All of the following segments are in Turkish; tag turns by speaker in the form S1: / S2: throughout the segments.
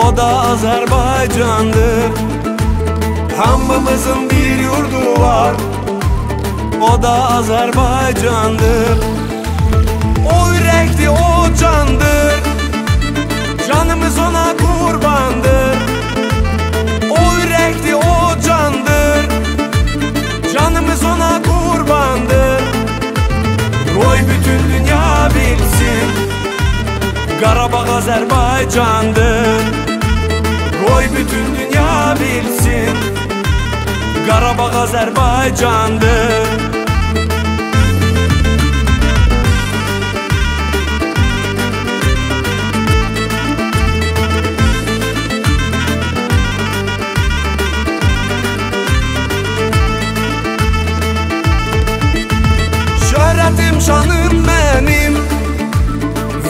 S1: o da Azerbaycan'dır. Hamımızın bir yurdu var, o da Azerbaycan'dır. O yürekli, o candır, canımız ona kurbandır. O yürekli, o candır, canımız ona kurbandır. Koy bütün dünya bilsin, Qarabağ Azerbaycan'dır. Koy bütün dünya bilsin, Qarabağ Azerbaycan'dır. Şöhretim, şanım benim,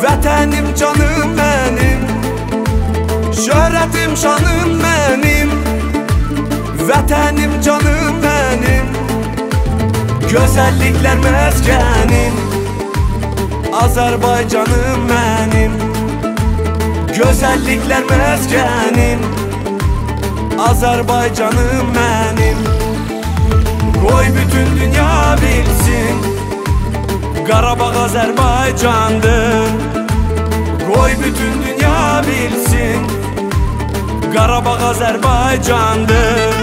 S1: vətənim, canım benim. Şöhretim, şanım benim, vətənim, canım benim. Gözəlliklər məskənim, Azərbaycanım mənim. Gözəlliklər məskənim, Azərbaycanım mənim. Qoy bütün dünya bilsin, Qarabağ Azərbaycan'dır. Qoy bütün dünya bilsin, Qarabağ Azərbaycan'dır.